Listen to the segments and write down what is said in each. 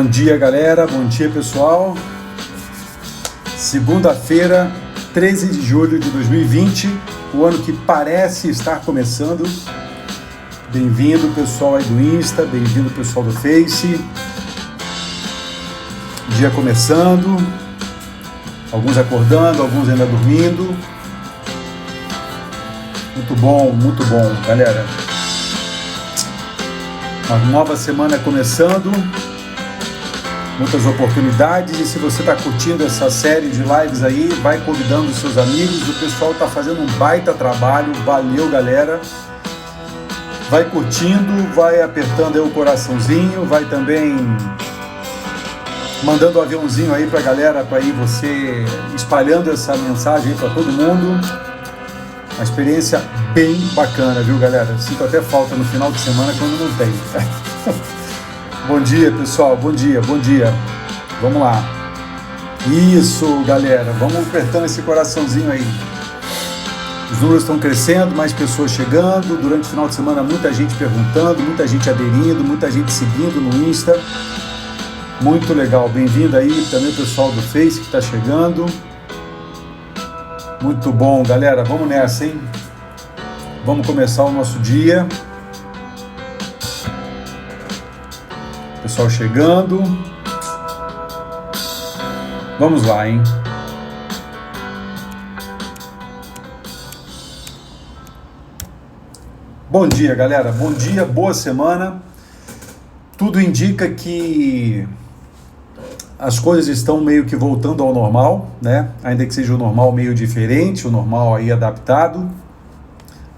Bom dia, galera. Bom dia, pessoal. Segunda-feira, 13 de julho de 2020, o ano que parece estar começando. Bem-vindo, pessoal aí do Insta, bem-vindo, pessoal do Face. Dia começando, alguns acordando, alguns ainda dormindo. Muito bom, galera. Uma nova semana começando, muitas oportunidades, e se você está curtindo essa série de lives aí, vai convidando os seus amigos, o pessoal está fazendo um baita trabalho, valeu, galera. Vai curtindo, vai apertando aí o coraçãozinho, vai também mandando um aviãozinho aí pra galera, para ir você espalhando essa mensagem aí para todo mundo. Uma experiência bem bacana, viu, galera? Sinto até falta no final de semana quando não tem. Bom dia, pessoal, bom dia. Vamos lá. Isso, galera, vamos apertando esse coraçãozinho aí. Os números estão crescendo, mais pessoas chegando. Durante o final de semana, muita gente perguntando, muita gente aderindo, muita gente seguindo no Insta. Muito legal. Bem-vindo aí também o pessoal do Face que está chegando. Muito bom, galera. Vamos nessa, hein? Vamos começar o nosso dia. Pessoal chegando. Vamos lá, hein? Bom dia, galera. Bom dia, boa semana. Tudo indica que as coisas estão meio que voltando ao normal, né? Ainda que seja o normal meio diferente, o normal aí adaptado.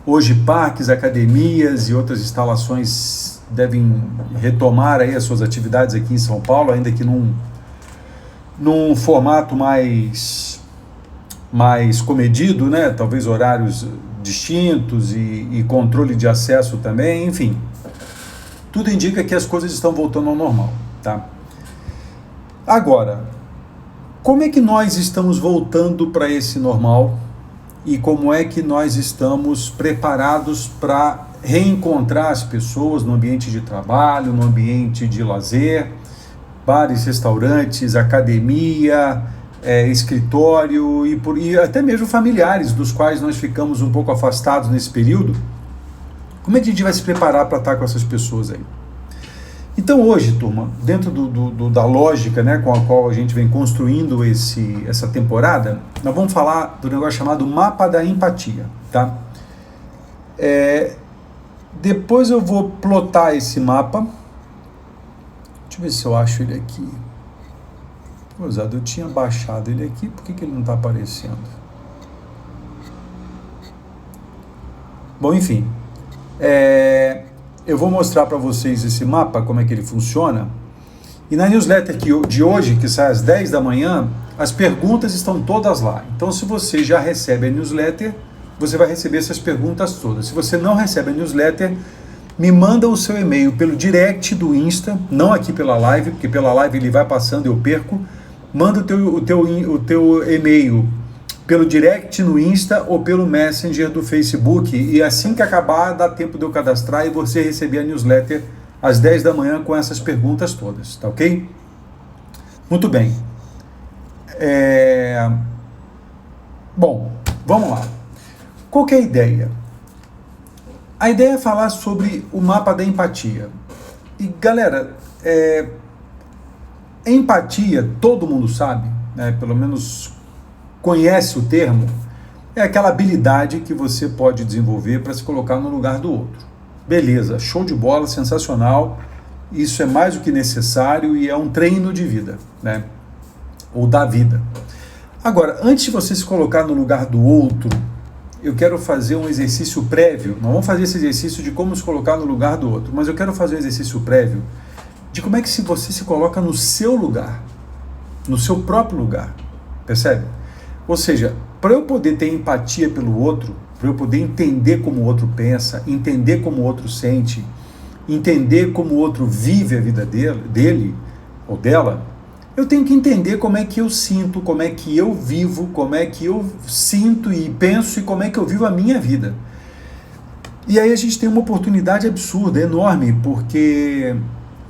Hoje parques, academias e outras instalações devem retomar aí as suas atividades aqui em São Paulo, ainda que num formato mais comedido, né? Talvez horários distintos e controle de acesso também, enfim. Tudo indica que as coisas estão voltando ao normal, tá? Agora, como é que nós estamos voltando para esse normal e como é que nós estamos preparados para reencontrar as pessoas no ambiente de trabalho, no ambiente de lazer, bares, restaurantes, academia, escritório e até mesmo familiares dos quais nós ficamos um pouco afastados nesse período? Como é que a gente vai se preparar para estar com essas pessoas aí? Então hoje, turma, dentro da lógica, né, com a qual a gente vem construindo essa temporada, nós vamos falar do negócio chamado Mapa da Empatia, tá? Depois eu vou plotar esse mapa. Deixa eu ver se eu acho ele aqui. Gozado, eu tinha baixado ele aqui, por que ele não está aparecendo? Bom, enfim. Eu vou mostrar para vocês esse mapa, como é que ele funciona. E na newsletter de hoje, que sai às 10 da manhã, as perguntas estão todas lá. Então, se você já recebe a newsletter, você vai receber essas perguntas todas. Se você não recebe a newsletter, me manda o seu e-mail pelo direct do Insta, não aqui pela live, porque pela live ele vai passando e eu perco. Manda o teu e-mail pelo direct no Insta ou pelo Messenger do Facebook, e assim que acabar, dá tempo de eu cadastrar e você receber a newsletter às 10 da manhã com essas perguntas todas, tá ok? Muito bem. Bom, vamos lá. Qual que é a ideia? A ideia é falar sobre o mapa da empatia. E, galera, empatia, todo mundo sabe, né? Pelo menos conhece o termo, é aquela habilidade que você pode desenvolver para se colocar no lugar do outro. Beleza, show de bola, sensacional, isso é mais do que necessário e é um treino de vida, né? Ou da vida. Agora, antes de você se colocar no lugar do outro, eu quero fazer um exercício prévio. Não vamos fazer esse exercício de como se colocar no lugar do outro, mas eu quero fazer um exercício prévio de como é que você se coloca no seu lugar, no seu próprio lugar, percebe? Ou seja, para eu poder ter empatia pelo outro, para eu poder entender como o outro pensa, entender como o outro sente, entender como o outro vive a vida dele ou dela, eu tenho que entender como é que eu sinto, como é que eu vivo, como é que eu sinto e penso e como é que eu vivo a minha vida. E aí a gente tem uma oportunidade absurda, enorme, porque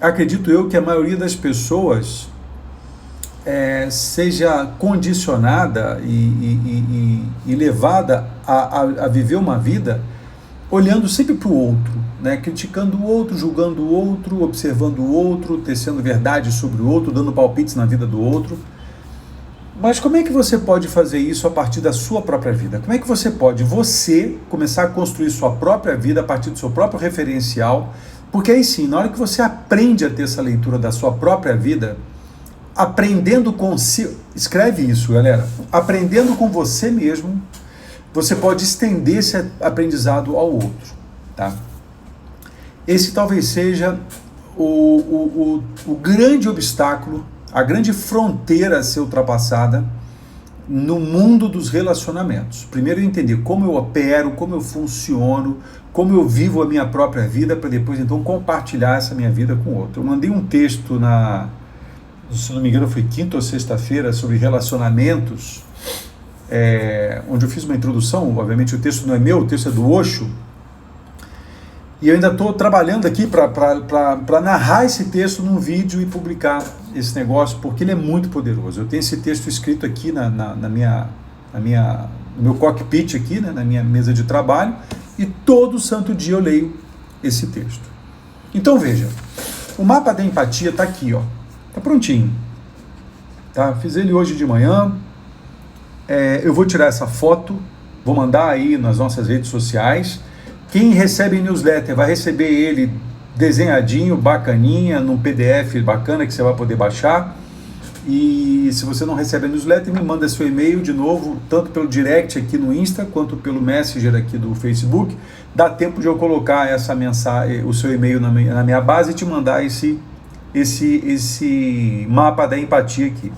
acredito eu que a maioria das pessoas seja condicionada e levada a viver uma vida olhando sempre para o outro, né? Criticando o outro, julgando o outro, observando o outro, tecendo verdade sobre o outro, dando palpites na vida do outro. Mas como é que você pode fazer isso a partir da sua própria vida? Como é que você pode, começar a construir sua própria vida a partir do seu próprio referencial? Porque aí sim, na hora que você aprende a ter essa leitura da sua própria vida, aprendendo escreve isso, galera, aprendendo com você mesmo, você pode estender esse aprendizado ao outro, tá? Esse talvez seja o grande obstáculo, a grande fronteira a ser ultrapassada no mundo dos relacionamentos. Primeiro entender como eu opero, como eu funciono, como eu vivo a minha própria vida, para depois então compartilhar essa minha vida com o outro. Eu mandei um texto se não me engano foi quinta ou sexta-feira, sobre relacionamentos, onde eu fiz uma introdução. Obviamente o texto não é meu, o texto é do Osho, e eu ainda estou trabalhando aqui para narrar esse texto num vídeo e publicar esse negócio, porque ele é muito poderoso. Eu tenho esse texto escrito aqui no meu cockpit aqui, né, na minha mesa de trabalho, e todo santo dia eu leio esse texto. Então veja, o mapa da empatia está aqui, ó. Tá prontinho, tá? Fiz ele hoje de manhã. Eu vou tirar essa foto, vou mandar aí nas nossas redes sociais. Quem recebe newsletter vai receber ele desenhadinho, bacaninha, num PDF bacana que você vai poder baixar. E se você não recebe a newsletter, me manda seu e-mail de novo, tanto pelo direct aqui no Insta, quanto pelo Messenger aqui do Facebook. Dá tempo de eu colocar essa mensagem, o seu e-mail na minha base e te mandar esse mapa da empatia aqui.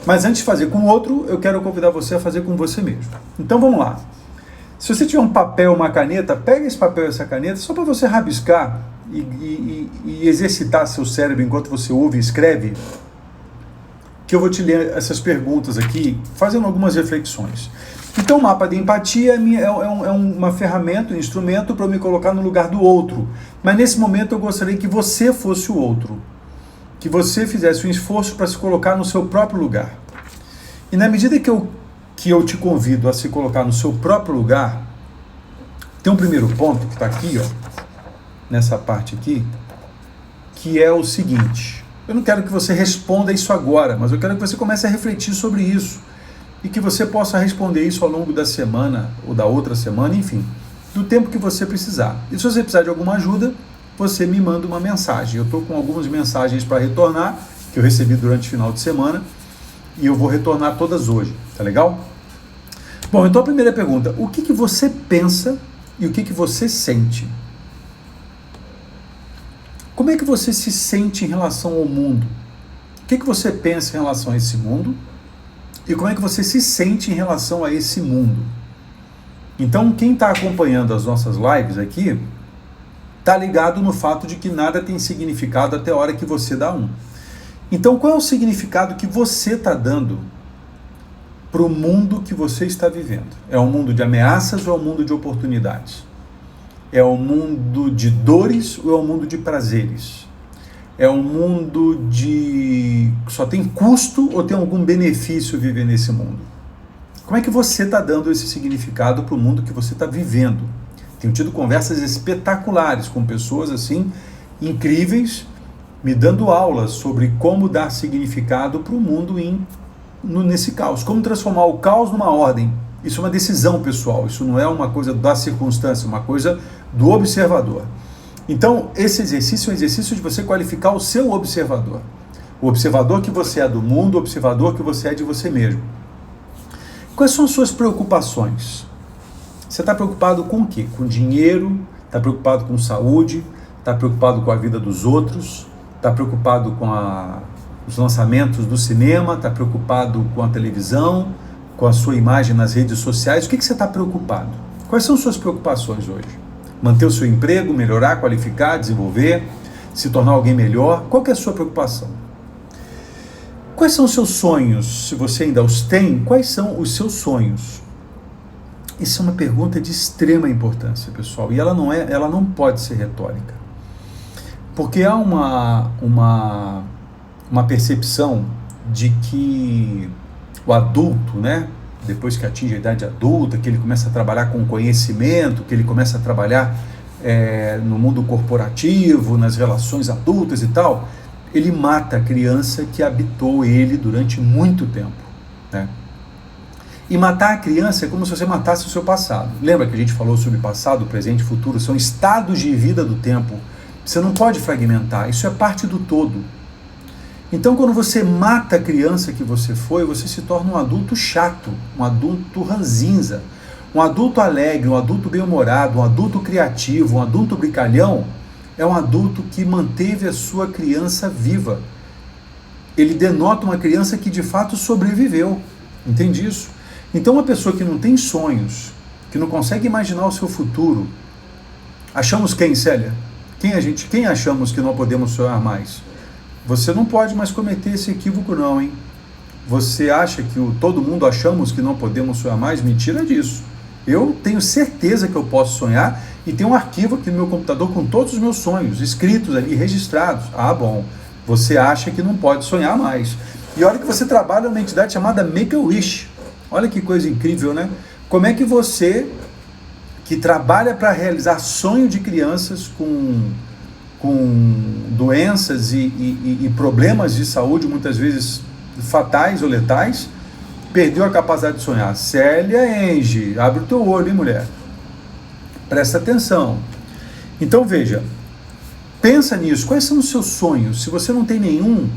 Mas antes de fazer com o outro, eu quero convidar você a fazer com você mesmo. Então vamos lá. Se você tiver um papel, uma caneta, pega esse papel e essa caneta só para você rabiscar e exercitar seu cérebro enquanto você ouve e escreve, que eu vou te ler essas perguntas aqui, fazendo algumas reflexões. Então o mapa de empatia é uma ferramenta, um instrumento para eu me colocar no lugar do outro. Mas nesse momento eu gostaria que você fosse o outro. Que você fizesse um esforço para se colocar no seu próprio lugar. E na medida que eu te convido a se colocar no seu próprio lugar, tem um primeiro ponto que está aqui, ó, nessa parte aqui, que é o seguinte: eu não quero que você responda isso agora, mas eu quero que você comece a refletir sobre isso e que você possa responder isso ao longo da semana ou da outra semana, enfim, do tempo que você precisar. E se você precisar de alguma ajuda, você me manda uma mensagem. Eu estou com algumas mensagens para retornar, que eu recebi durante o final de semana, e eu vou retornar todas hoje, tá legal? Bom, então a primeira pergunta: o que você pensa e o que você sente? Como é que você se sente em relação ao mundo? O que você pensa em relação a esse mundo? E como é que você se sente em relação a esse mundo? Então, quem está acompanhando as nossas lives aqui, está ligado no fato de que nada tem significado até a hora que você dá um. Então, qual é o significado que você está dando para o mundo que você está vivendo? É um mundo de ameaças ou é um mundo de oportunidades? É um mundo de dores ou é um mundo de prazeres? É um mundo que só tem custo ou tem algum benefício viver nesse mundo? Como é que você está dando esse significado para o mundo que você está vivendo? Tenho tido conversas espetaculares com pessoas assim, incríveis, me dando aulas sobre como dar significado para o mundo nesse caos. Como transformar o caos numa ordem. Isso é uma decisão pessoal, isso não é uma coisa da circunstância, uma coisa do observador. Então, esse exercício é um exercício de você qualificar o seu observador. O observador que você é do mundo, o observador que você é de você mesmo. Quais são as suas preocupações? Você está preocupado com o quê? Com dinheiro? Está preocupado com saúde? Está preocupado com a vida dos outros? Está preocupado com os lançamentos do cinema? Está preocupado com a televisão? Com a sua imagem nas redes sociais? O que você está preocupado? Quais são suas preocupações hoje? Manter o seu emprego, melhorar, qualificar, desenvolver, se tornar alguém melhor? Qual que é a sua preocupação? Quais são os seus sonhos? Se você ainda os tem, quais são os seus sonhos? Isso é uma pergunta de extrema importância, pessoal, e ela não pode ser retórica. Porque há uma percepção de que o adulto, né, depois que atinge a idade adulta, que ele começa a trabalhar com conhecimento, que ele começa a trabalhar no mundo corporativo, nas relações adultas e tal, ele mata a criança que habitou ele durante muito tempo, né? E matar a criança é como se você matasse o seu passado. Lembra que a gente falou sobre passado, presente e futuro? São estados de vida do tempo. Você não pode fragmentar, isso é parte do todo. Então, quando você mata a criança que você foi, você se torna um adulto chato, um adulto ranzinza, um adulto alegre, um adulto bem-humorado, um adulto criativo, um adulto brincalhão. É um adulto que manteve a sua criança viva. Ele denota uma criança que de fato sobreviveu. Entende isso? Então, uma pessoa que não tem sonhos, que não consegue imaginar o seu futuro, achamos quem, Célia? Quem achamos que não podemos sonhar mais? Você não pode mais cometer esse equívoco não, hein? Você acha que todo mundo achamos que não podemos sonhar mais? Mentira disso. Eu tenho certeza que eu posso sonhar e tenho um arquivo aqui no meu computador com todos os meus sonhos, escritos ali, registrados. Ah, bom, você acha que não pode sonhar mais. E olha que você trabalha numa entidade chamada Make-A-Wish. Olha que coisa incrível, né? Como é que você, que trabalha para realizar sonho de crianças com doenças e problemas de saúde, muitas vezes fatais ou letais, perdeu a capacidade de sonhar? Célia Enge, abre o teu olho, hein, mulher? Presta atenção. Então, veja, pensa nisso. Quais são os seus sonhos? Se você não tem nenhum,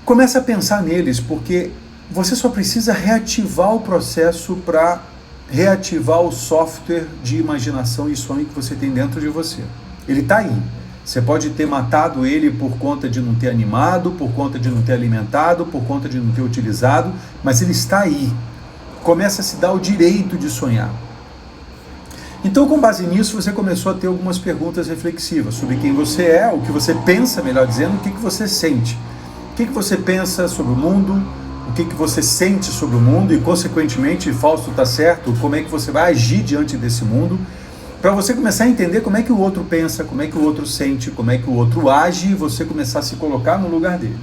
comece a pensar neles, porque você só precisa reativar o processo para reativar o software de imaginação e sonho que você tem dentro de você. Ele está aí. Você pode ter matado ele por conta de não ter animado, por conta de não ter alimentado, por conta de não ter utilizado, mas ele está aí. Começa a se dar o direito de sonhar. Então, com base nisso, você começou a ter algumas perguntas reflexivas sobre quem você é, o que você pensa, melhor dizendo, o que você sente. O que você pensa sobre o mundo, o que você sente sobre o mundo e, consequentemente, Fausto está certo, como é que você vai agir diante desse mundo, para você começar a entender como é que o outro pensa, como é que o outro sente, como é que o outro age e você começar a se colocar no lugar dele.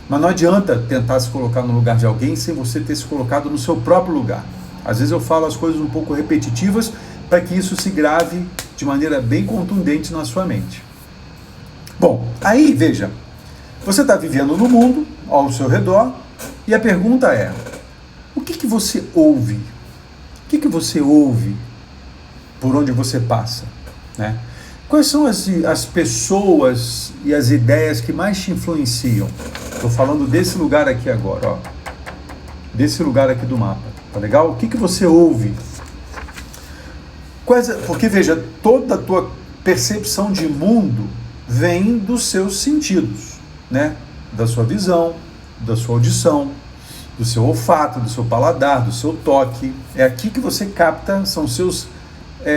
Mas não adianta tentar se colocar no lugar de alguém sem você ter se colocado no seu próprio lugar. Às vezes eu falo as coisas um pouco repetitivas para que isso se grave de maneira bem contundente na sua mente. Bom, aí veja, você está vivendo no mundo, ao seu redor, e a pergunta é, o que você ouve? O que você ouve por onde você passa, né? Quais são as pessoas e as ideias que mais te influenciam? Estou falando desse lugar aqui agora, ó. Desse lugar aqui do mapa, tá legal? O que você ouve? Porque, veja, toda a tua percepção de mundo vem dos seus sentidos, né? Da sua visão, da sua audição, do seu olfato, do seu paladar, do seu toque. É aqui que você capta, são seus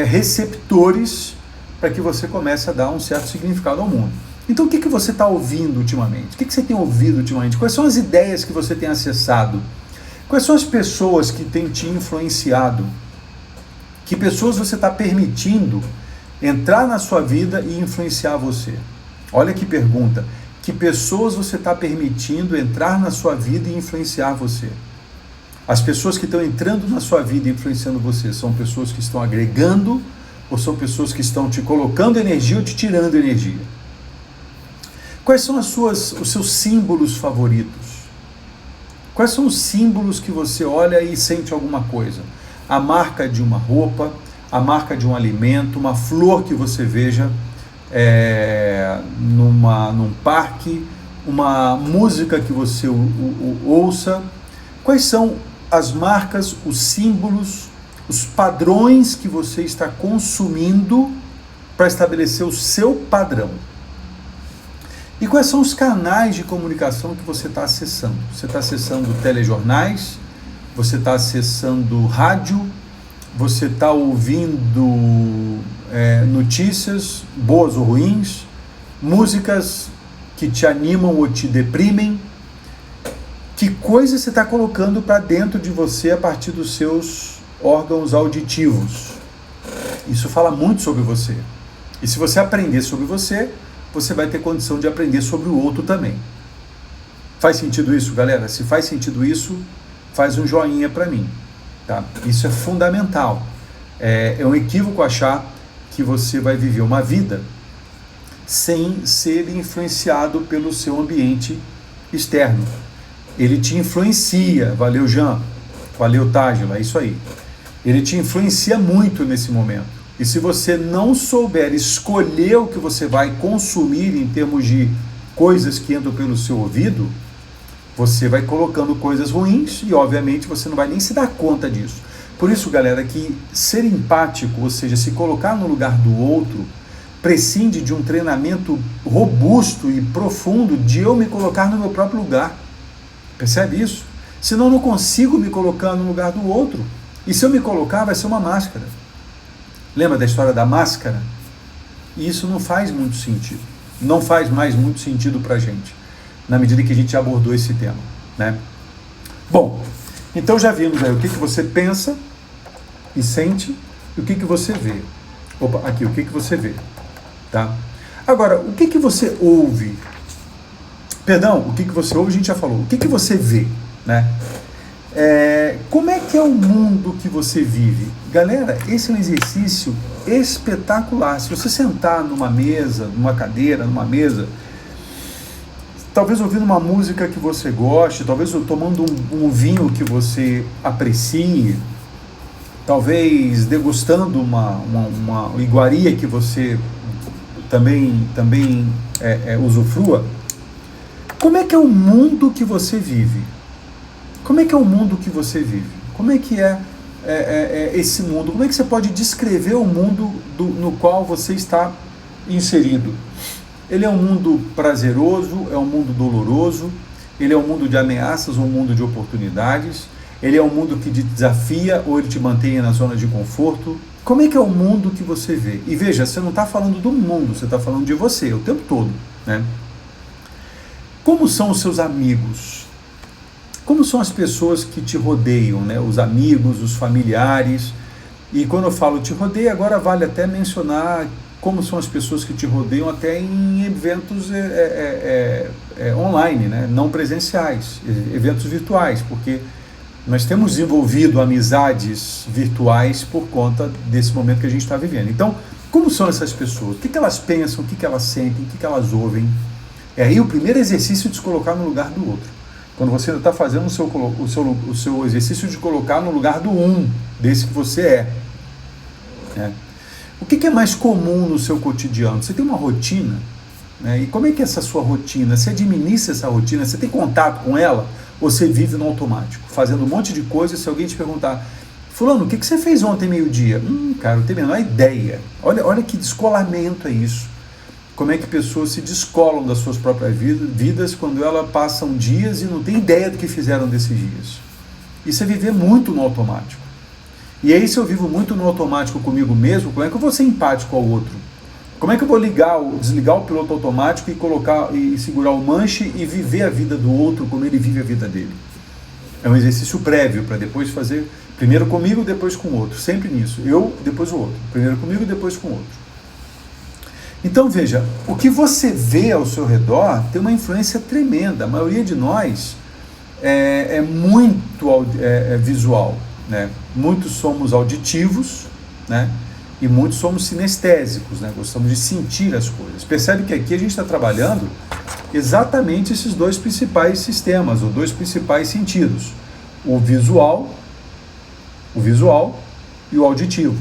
receptores para que você comece a dar um certo significado ao mundo. Então, o que você está ouvindo ultimamente? O que você tem ouvido ultimamente? Quais são as ideias que você tem acessado? Quais são as pessoas que têm te influenciado? Que pessoas você está permitindo entrar na sua vida e influenciar você? Olha que pergunta. Que pessoas você está permitindo entrar na sua vida e influenciar você? As pessoas que estão entrando na sua vida e influenciando você são pessoas que estão agregando ou são pessoas que estão te colocando energia ou te tirando energia? Quais são os seus símbolos favoritos? Quais são os símbolos que você olha e sente alguma coisa? A marca de uma roupa, a marca de um alimento, uma flor que você veja num parque, uma música que você ouça. Quais são as marcas, os símbolos, os padrões que você está consumindo para estabelecer o seu padrão? E quais são os canais de comunicação que você está acessando? Você está acessando telejornais? Você está acessando rádio? Você está ouvindo notícias, boas ou ruins? Músicas que te animam ou te deprimem? Que coisa você está colocando para dentro de você a partir dos seus órgãos auditivos? Isso fala muito sobre você. E se você aprender sobre você, você vai ter condição de aprender sobre o outro também. Faz sentido isso, galera? Se faz sentido isso, faz um joinha para mim, tá? Isso é fundamental. É um equívoco achar que você vai viver uma vida sem ser influenciado pelo seu ambiente externo. Ele te influencia, valeu Jean, valeu Tágila, é isso aí. Ele te influencia muito nesse momento. E se você não souber escolher o que você vai consumir em termos de coisas que entram pelo seu ouvido, você vai colocando coisas ruins e, obviamente, você não vai nem se dar conta disso. Por isso, galera, que ser empático, ou seja, se colocar no lugar do outro, prescinde de um treinamento robusto e profundo de eu me colocar no meu próprio lugar. Percebe isso? Senão eu não consigo me colocar no lugar do outro. E se eu me colocar, vai ser uma máscara. Lembra da história da máscara? E isso não faz muito sentido. Não faz mais muito sentido pra gente, na medida que a gente abordou esse tema, né? Bom, então já vimos aí o que você pensa e sente e o que você vê. Opa, aqui, o que você vê, tá? Agora, o que você ouve? Perdão, o que você ouve a gente já falou. O que você vê, né? Como é que é o mundo que você vive? Galera, esse é um exercício espetacular. Se você sentar numa mesa, numa cadeira, numa mesa, talvez ouvindo uma música que você goste, talvez tomando um vinho que você aprecie, talvez degustando uma iguaria que você também usufrua. Como é que é o mundo que você vive? Como é que é o mundo que você vive? Como é que é esse mundo? Como é que você pode descrever o mundo no qual você está inserido? Ele é um mundo prazeroso, é um mundo doloroso, ele é um mundo de ameaças ou um mundo de oportunidades, ele é um mundo que te desafia ou ele te mantém na zona de conforto. Como é que é o mundo que você vê? E veja, você não está falando do mundo, você está falando de você o tempo todo, né? Como são os seus amigos? Como são as pessoas que te rodeiam, né? Os amigos, os familiares. E quando eu falo te rodeio, agora vale até mencionar como são as pessoas que te rodeiam até em eventos online, né? Não presenciais, eventos virtuais, porque nós temos desenvolvido amizades virtuais por conta desse momento que a gente está vivendo. Então, como são essas pessoas? O que elas pensam, o que elas sentem, o que elas ouvem? É aí o primeiro exercício de se colocar no lugar do outro. Quando você está fazendo o seu exercício de colocar no lugar do desse que você é. Né? O que é mais comum no seu cotidiano? Você tem uma rotina? Né? E como é que é essa sua rotina? Você administra essa rotina? Você tem contato com ela? Ou você vive no automático? Fazendo um monte de coisa, se alguém te perguntar, fulano, o que você fez ontem meio-dia? Cara, eu não tenho a menor ideia. Olha que descolamento é isso. Como é que pessoas se descolam das suas próprias vidas quando elas passam dias e não tem ideia do que fizeram desses dias. Isso é viver muito no automático. E aí, se eu vivo muito no automático comigo mesmo, como é que eu vou ser empático ao outro? Como é que eu vou desligar o piloto automático e colocar e segurar o manche e viver a vida do outro como ele vive a vida dele? É um exercício prévio para depois fazer, primeiro comigo, depois com o outro. Sempre nisso. Eu, depois o outro. Primeiro comigo, depois com o outro. Então veja, o que você vê ao seu redor tem uma influência tremenda. A maioria de nós é muito visual, né? Muitos somos auditivos, né? E muitos somos sinestésicos, né? Gostamos de sentir as coisas. Percebe que aqui a gente está trabalhando exatamente esses dois principais sistemas, ou dois principais sentidos. O visual e o auditivo,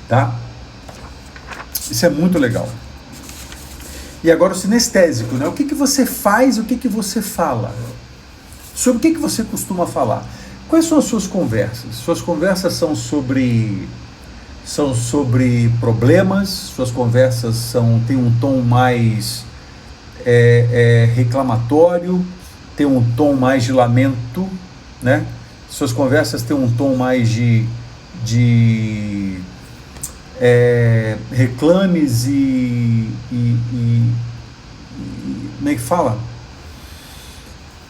tá? Isso é muito legal. E agora o sinestésico, né? O que você faz, o que você fala? Sobre o que você costuma falar? Quais são as suas conversas? Suas conversas são sobre problemas, suas conversas têm um tom mais reclamatório, tem um tom mais de lamento, né? Suas conversas têm um tom mais de reclames e como é que fala?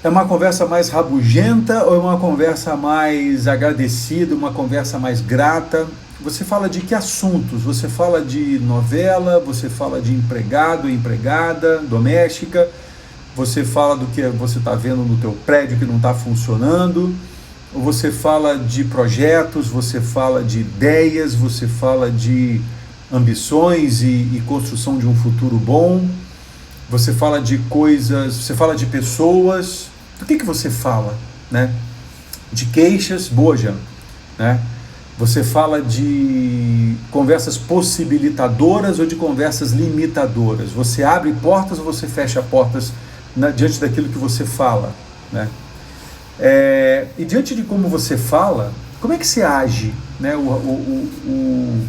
É uma conversa mais rabugenta ou é uma conversa mais agradecida, uma conversa mais grata? Você fala de que assuntos? Você fala de novela, você fala de empregado, empregada, doméstica, você fala do que você está vendo no teu prédio que não está funcionando, ou você fala de projetos, você fala de ideias, você fala de ambições e construção de um futuro bom, você fala de coisas, você fala de pessoas, do que você fala, né? De queixas, boa, Jean, né? Você fala de conversas possibilitadoras ou de conversas limitadoras? Você abre portas ou você fecha portas diante daquilo que você fala, né? E diante de como você fala, como é que você age, né? O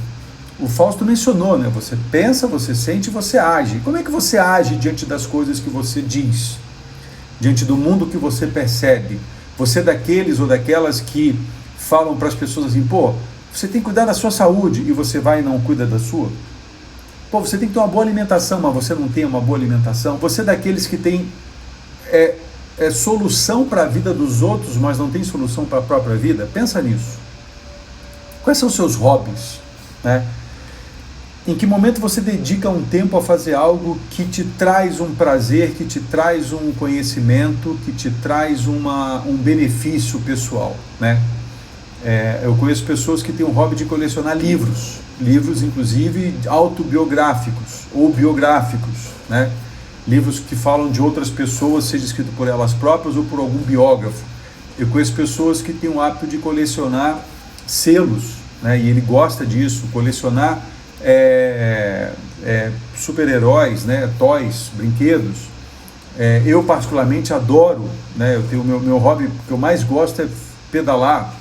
Fausto mencionou, né? Você pensa, você sente, você age. Como é que você age diante das coisas que você diz? Diante do mundo que você percebe? Você é daqueles ou daquelas que falam para as pessoas assim, pô, você tem que cuidar da sua saúde e você vai e não cuida da sua? Pô, você tem que ter uma boa alimentação, mas você não tem uma boa alimentação? Você é daqueles que tem solução para a vida dos outros, mas não tem solução para a própria vida? Pensa nisso. Quais são os seus hobbies, né? Em que momento você dedica um tempo a fazer algo que te traz um prazer, que te traz um conhecimento, que te traz um benefício pessoal, né? Eu conheço pessoas que têm um hobby de colecionar livros, inclusive autobiográficos ou biográficos, né? Livros que falam de outras pessoas, seja escrito por elas próprias ou por algum biógrafo. Eu conheço pessoas que têm o hábito de colecionar selos, né? E ele gosta disso, colecionar super-heróis, né? Toys, brinquedos. Eu particularmente adoro, né? Eu tenho meu hobby que eu mais gosto é pedalar.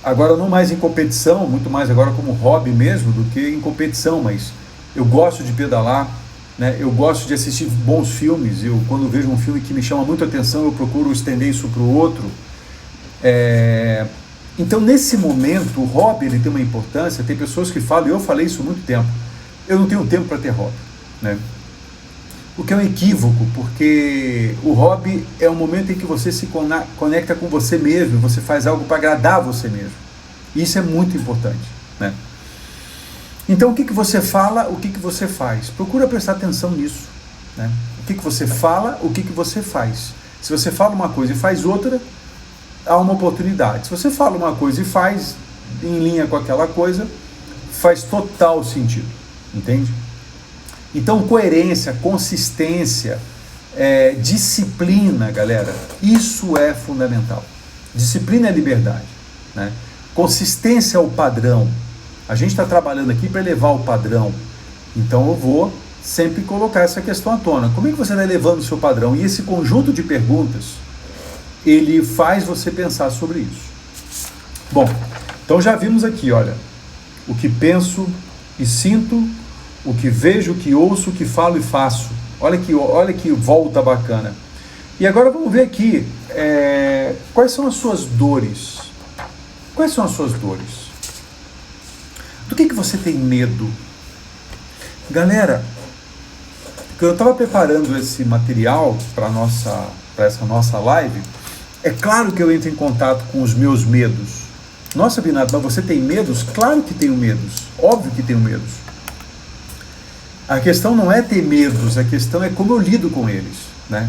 Agora não mais em competição, muito mais agora como hobby mesmo do que em competição, mas eu gosto de pedalar, né? Eu gosto de assistir bons filmes. Quando vejo um filme que me chama muito a atenção, eu procuro estender isso para o outro. Então, nesse momento, o hobby ele tem uma importância. Tem pessoas que falam, e eu falei isso há muito tempo, eu não tenho tempo para ter hobby, né? O que é um equívoco, porque o hobby é um momento em que você se conecta com você mesmo, você faz algo para agradar você mesmo. Isso é muito importante, né? Então, o que você fala, o que você faz? Procura prestar atenção nisso, né? O que você fala, o que você faz. Se você fala uma coisa e faz outra, há uma oportunidade. Se você fala uma coisa e faz em linha com aquela coisa, faz total sentido, entende? Então, coerência, consistência, disciplina, galera, isso é fundamental. Disciplina é liberdade, né? Consistência é o padrão. A gente está trabalhando aqui para elevar o padrão. Então, eu vou sempre colocar essa questão à tona. Como é que você está elevando o seu padrão? E esse conjunto de perguntas, ele faz você pensar sobre isso. Bom, então já vimos aqui, olha, o que penso e sinto, o que vejo, o que ouço, o que falo e faço. Olha que volta bacana. E agora vamos ver aqui, quais são as suas dores? Quais são as suas dores? Do que você tem medo? Galera, eu estava preparando esse material para essa nossa live. É claro que eu entro em contato com os meus medos. Nossa, Binato, mas você tem medos? Claro que tenho medos. Óbvio que tenho medos. A questão não é ter medos, a questão é como eu lido com eles, né?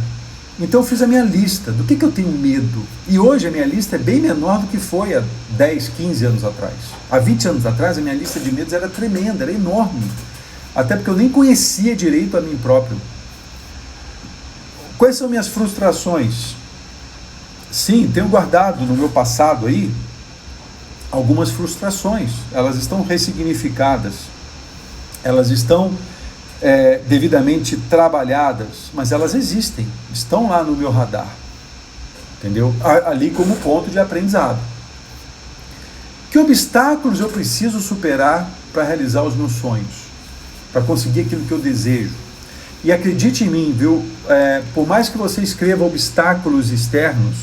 Então eu fiz a minha lista do que eu tenho medo. E hoje a minha lista é bem menor do que foi há 10, 15 anos atrás. Há 20 anos atrás a minha lista de medos era tremenda, era enorme. Até porque eu nem conhecia direito a mim próprio. Quais são minhas frustrações? Sim, tenho guardado no meu passado aí algumas frustrações. Elas estão ressignificadas. Elas estão devidamente trabalhadas, mas elas existem, estão lá no meu radar, entendeu? Ali como ponto de aprendizado. Que obstáculos eu preciso superar para realizar os meus sonhos, para conseguir aquilo que eu desejo? E acredite em mim, viu? Por mais que você escreva obstáculos externos,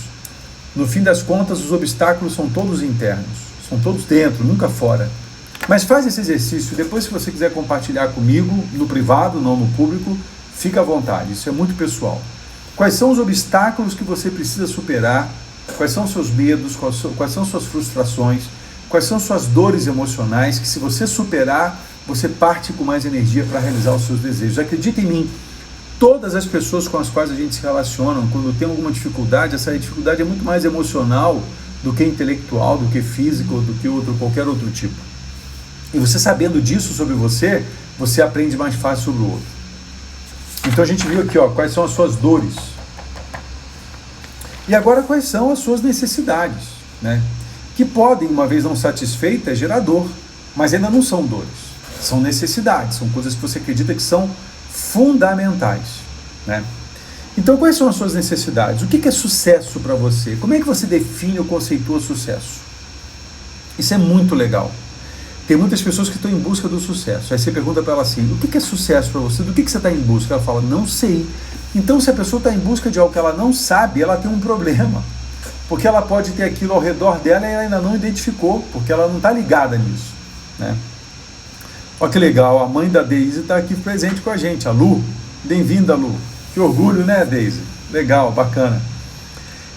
no fim das contas os obstáculos são todos internos, são todos dentro, nunca fora. Mas faz esse exercício, depois se você quiser compartilhar comigo, no privado, não no público, fica à vontade, isso é muito pessoal. Quais são os obstáculos que você precisa superar? Quais são os seus medos? Quais são suas frustrações? Quais são suas dores emocionais que, se você superar, você parte com mais energia para realizar os seus desejos. Acredita em mim, todas as pessoas com as quais a gente se relaciona, quando tem alguma dificuldade, essa dificuldade é muito mais emocional do que intelectual, do que físico, do que qualquer outro tipo. E você sabendo disso sobre você, você aprende mais fácil sobre o outro. Então a gente viu aqui, quais são as suas dores. E agora quais são as suas necessidades, né? Que podem, uma vez não satisfeitas, gerar dor, mas ainda não são dores. São necessidades, são coisas que você acredita que são fundamentais, né? Então, quais são as suas necessidades? O que é sucesso para você? Como é que você define ou conceitua sucesso? Isso é muito legal. Tem muitas pessoas que estão em busca do sucesso. Aí você pergunta para ela assim, o que é sucesso para você? Do que você está em busca? Ela fala, não sei. Então, se a pessoa está em busca de algo que ela não sabe, ela tem um problema. Porque ela pode ter aquilo ao redor dela e ela ainda não identificou, porque ela não está ligada nisso, né? Olha que legal, a mãe da Daisy está aqui presente com a gente, a Lu. Bem-vinda, Lu. Que orgulho, né, Daisy? Legal, bacana.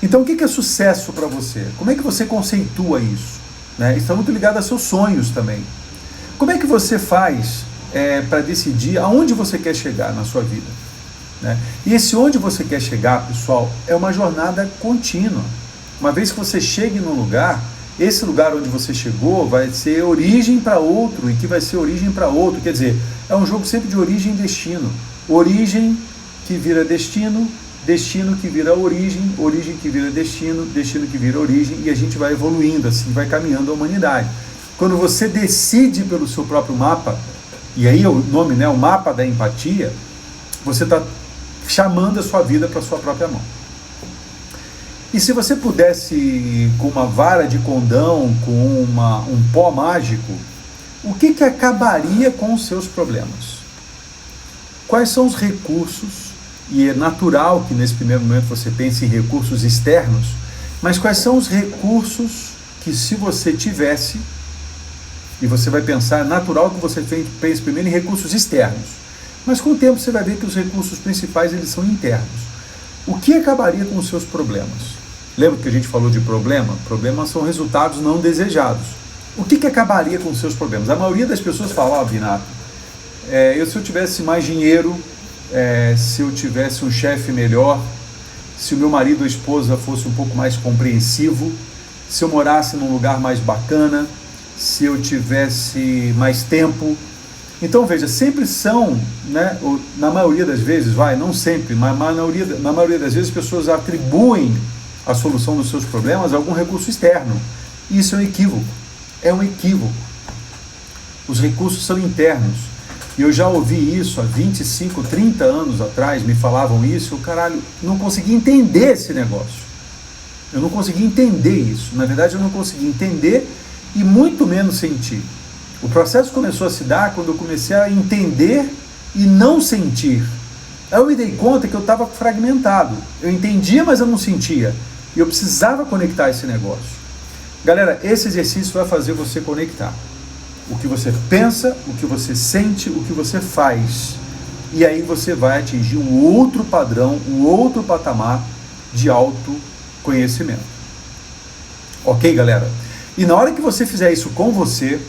Então, o que é sucesso para você? Como é que você conceitua isso? Né? Isso está muito ligado a seus sonhos também. Como é que você faz para decidir aonde você quer chegar na sua vida? Né? E esse onde você quer chegar, pessoal, é uma jornada contínua. Uma vez que você chegue num lugar, esse lugar onde você chegou vai ser origem para outro, e que vai ser origem para outro. Quer dizer, é um jogo sempre de origem e destino. Origem que vira destino, destino que vira origem, origem que vira destino, destino que vira origem, e a gente vai evoluindo assim, vai caminhando a humanidade. Quando você decide pelo seu próprio mapa, e aí o nome, né, o mapa da empatia, você está chamando a sua vida para a sua própria mão. E se você pudesse, com uma vara de condão, com um pó mágico, o que acabaria com os seus problemas? Quais são os recursos, e é natural que nesse primeiro momento você pense em recursos externos, mas quais são os recursos que, se você tivesse, e você vai pensar, é natural que você pense primeiro em recursos externos, mas com o tempo você vai ver que os recursos principais eles são internos. O que acabaria com os seus problemas? Lembra que a gente falou de problema? Problemas são resultados não desejados. O que acabaria com os seus problemas? A maioria das pessoas fala, Binato, se eu tivesse mais dinheiro, se eu tivesse um chefe melhor, se o meu marido ou esposa fosse um pouco mais compreensivo, se eu morasse num lugar mais bacana, se eu tivesse mais tempo. Então veja, sempre são, né, na maioria das vezes, não sempre, mas na maioria das vezes as pessoas atribuem a solução dos seus problemas a algum recurso externo. E isso é um equívoco. É um equívoco. Os recursos são internos. E eu já ouvi isso há 25, 30 anos atrás, me falavam isso, eu, não conseguia entender esse negócio. Eu não conseguia entender isso. Na verdade, eu não conseguia entender e muito menos sentir. O processo começou a se dar quando eu comecei a entender e não sentir. Aí eu me dei conta que eu estava fragmentado. Eu entendia, mas eu não sentia. E eu precisava conectar esse negócio. Galera, esse exercício vai fazer você conectar. O que você pensa, o que você sente, o que você faz. E aí você vai atingir um outro padrão, um outro patamar de autoconhecimento. Ok, galera? E na hora que você fizer isso com você,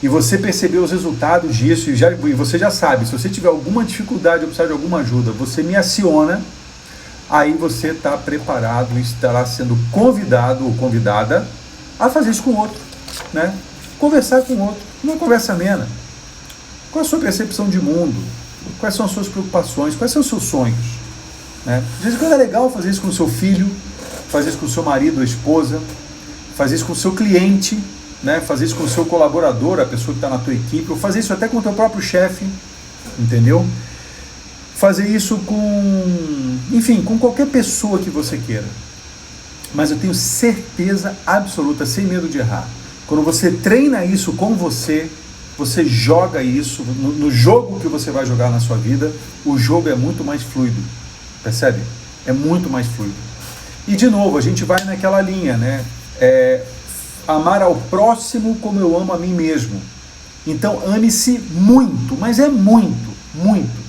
e você perceber os resultados disso, e você já sabe, se você tiver alguma dificuldade ou precisar de alguma ajuda, você me aciona, aí você está preparado e estará sendo convidado ou convidada a fazer isso com o outro, né? Conversar com o outro, uma conversa amena. Qual é a sua percepção de mundo? Quais são as suas preocupações? Quais são os seus sonhos? Né? Às vezes é legal fazer isso com o seu filho, fazer isso com o seu marido ou esposa, fazer isso com o seu cliente, né? Fazer isso com o seu colaborador, a pessoa que está na tua equipe, ou fazer isso até com o teu próprio chefe, entendeu? Fazer isso com qualquer pessoa que você queira. Mas eu tenho certeza absoluta, sem medo de errar, quando você treina isso com você joga isso, no jogo que você vai jogar na sua vida, o jogo é muito mais fluido, percebe? É muito mais fluido. E de novo, a gente vai naquela linha, né? Amar ao próximo como eu amo a mim mesmo. Então ame-se muito, mas é muito, muito.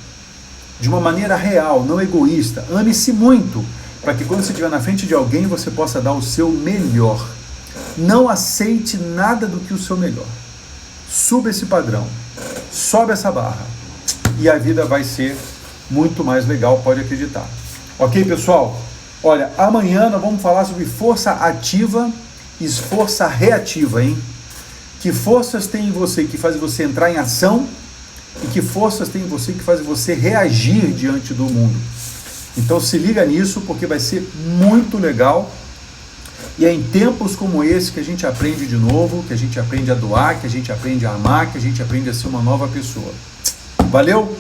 De uma maneira real, não egoísta. Ame-se muito, para que quando você estiver na frente de alguém, você possa dar o seu melhor. Não aceite nada do que o seu melhor. Suba esse padrão, sobe essa barra, e a vida vai ser muito mais legal, pode acreditar. Ok, pessoal? Olha, amanhã nós vamos falar sobre força ativa e força reativa, hein? Que forças tem em você que fazem você entrar em ação e que forças tem em você que fazem você reagir diante do mundo. Então se liga nisso, porque vai ser muito legal. E é em tempos como esse que a gente aprende de novo, que a gente aprende a doar, que a gente aprende a amar, que a gente aprende a ser uma nova pessoa. Valeu?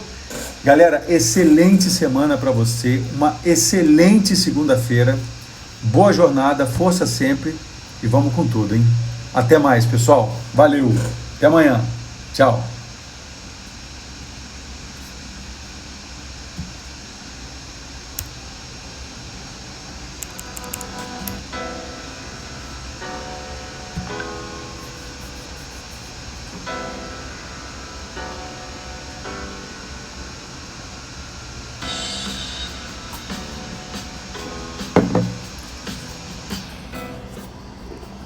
Galera, excelente semana para você, uma excelente segunda-feira, boa jornada, força sempre e vamos com tudo, hein? Até mais, pessoal. Valeu. Até amanhã. Tchau.